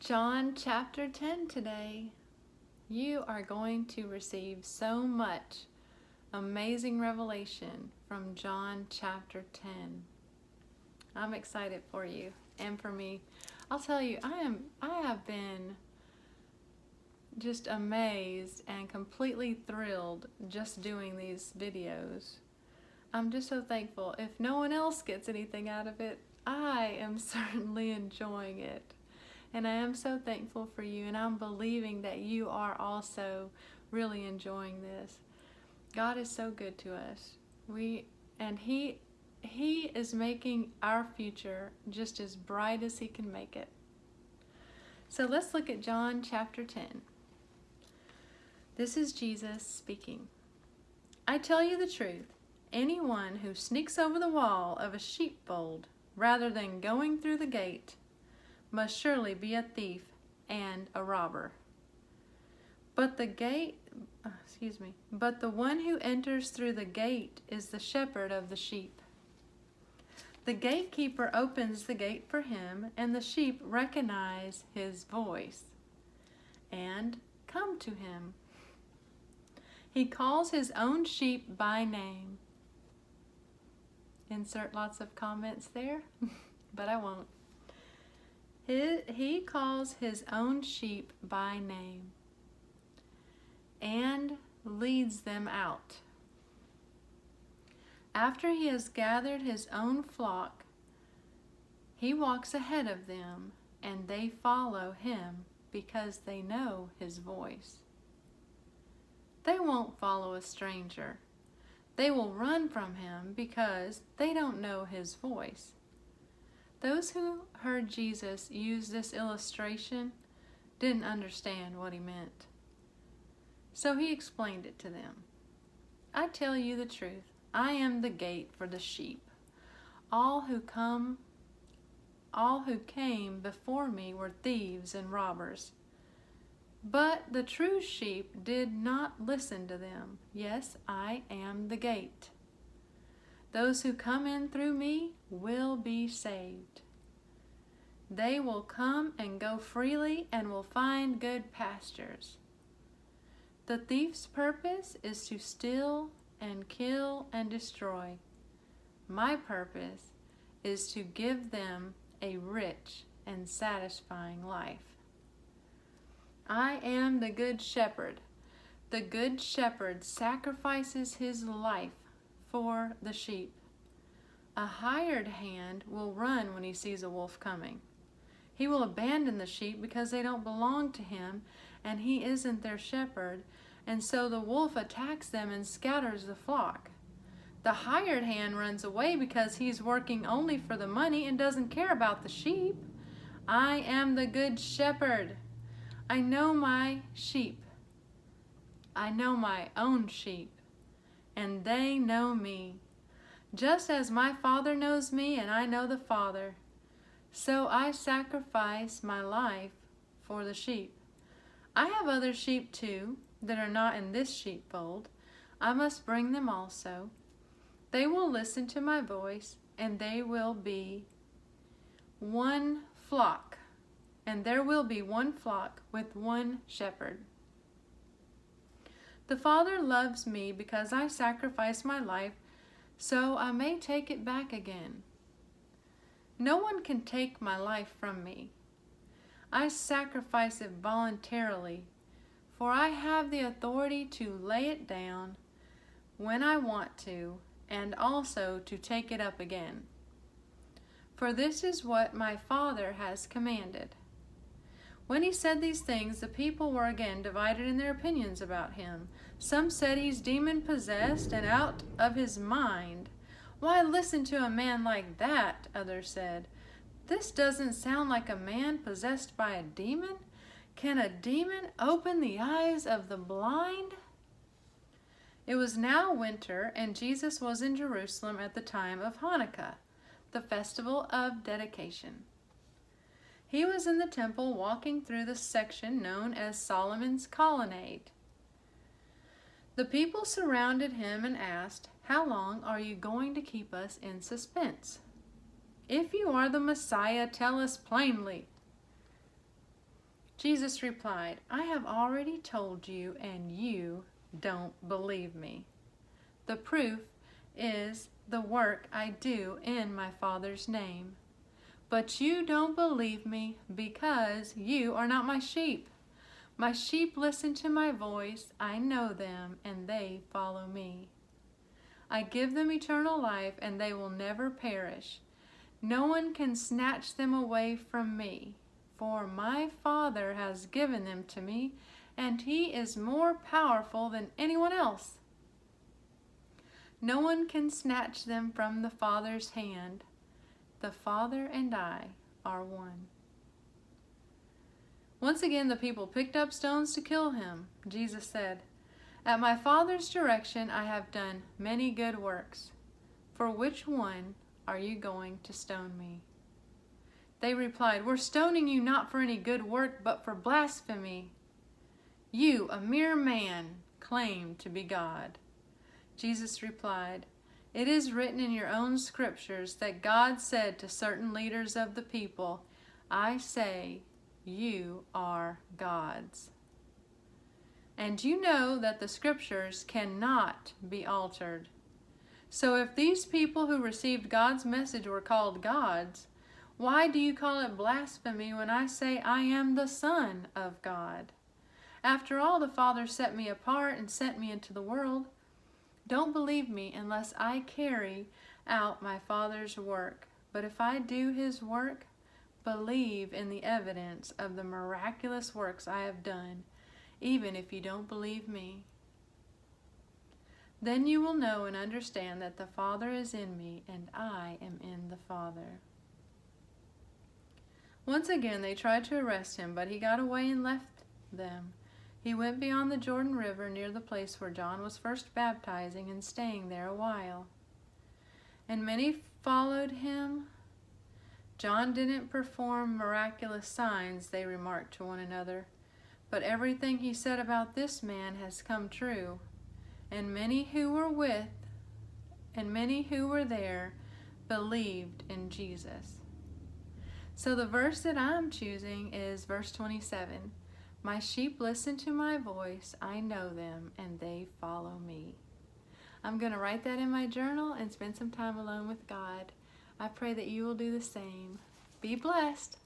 John chapter 10 today. You are going to receive so much amazing revelation from John chapter 10. I'm excited for you and for me. I'll tell you, I have been just amazed and completely thrilled just doing these videos. I'm just so thankful. If no one else gets anything out of it, I am certainly enjoying it. And I am so thankful for you, and I'm believing that you are also really enjoying this. God is so good to us. He is making our future just as bright as He can make it. So let's look at John chapter 10. This is Jesus speaking. I tell you the truth, anyone who sneaks over the wall of a sheepfold rather than going through the gate must surely be a thief and a robber. But the one who enters through the gate is the shepherd of the sheep. The gatekeeper opens the gate for him, and the sheep recognize his voice and come to him. He calls his own sheep by name. Insert lots of comments there, but I won't. He calls his own sheep by name and leads them out. After he has gathered his own flock, he walks ahead of them, and they follow him because they know his voice. They won't follow a stranger. They will run from him because they don't know his voice. Those who heard Jesus use this illustration didn't understand what he meant. So he explained it to them. I tell you the truth, I am the gate for the sheep. All who came before me were thieves and robbers. But the true sheep did not listen to them. Yes, I am the gate. Those who come in through me will be saved. They will come and go freely and will find good pastures. The thief's purpose is to steal and kill and destroy. My purpose is to give them a rich and satisfying life. I am the good shepherd. The good shepherd sacrifices his life for the sheep. A hired hand will run when he sees a wolf coming. He will abandon the sheep because they don't belong to him and he isn't their shepherd, and so the wolf attacks them and scatters the flock. The hired hand runs away because he's working only for the money and doesn't care about the sheep. I am the good shepherd. I know my sheep. I know my own sheep, and they know me. Just as my Father knows me and I know the Father, so I sacrifice my life for the sheep. I have other sheep too that are not in this sheepfold. I must bring them also. They will listen to my voice, and they will be one flock, and there will be one flock with one shepherd. The Father loves me because I sacrifice my life so I may take it back again. No one can take my life from me. I sacrifice it voluntarily, for I have the authority to lay it down when I want to, and also to take it up again. For this is what my Father has commanded. When he said these things, the people were again divided in their opinions about him. Some said he's demon-possessed and out of his mind. Why listen to a man like that? Others said. This doesn't sound like a man possessed by a demon. Can a demon open the eyes of the blind? It was now winter, and Jesus was in Jerusalem at the time of Hanukkah, the festival of dedication. He was in the temple walking through the section known as Solomon's Colonnade. The people surrounded him and asked, "How long are you going to keep us in suspense? If you are the Messiah, tell us plainly." Jesus replied, I have already told you, and you don't believe me. The proof is the work I do in my Father's name. But you don't believe me because you are not my sheep. My sheep listen to my voice. I know them, and they follow me. I give them eternal life, and they will never perish. No one can snatch them away from me, for my Father has given them to me, and he is more powerful than anyone else. No one can snatch them from the Father's hand. The Father and I are one. Once again the people picked up stones to kill him. Jesus said, At my Father's direction I have done many good works. For which one are you going to stone me? They replied, We're stoning you not for any good work, but for blasphemy. You, a mere man, claim to be God. Jesus replied, It is written in your own scriptures that God said to certain leaders of the people, I say, you are gods. And you know that the scriptures cannot be altered. So if these people who received God's message were called gods, why do you call it blasphemy when I say I am the Son of God? After all, the Father set me apart and sent me into the world. Don't believe me unless I carry out my Father's work. But if I do his work, believe in the evidence of the miraculous works I have done, even if you don't believe me. Then you will know and understand that the Father is in me and I am in the Father. Once again they tried to arrest him, but he got away and left them. He went beyond the Jordan River near the place where John was first baptizing and staying there a while. And many followed him. John didn't perform miraculous signs, they remarked to one another, but everything he said about this man has come true. And many who were there believed in Jesus. So the verse that I'm choosing is verse 27. My sheep listen to my voice, I know them, and they follow me. I'm going to write that in my journal and spend some time alone with God. I pray that you will do the same. Be blessed.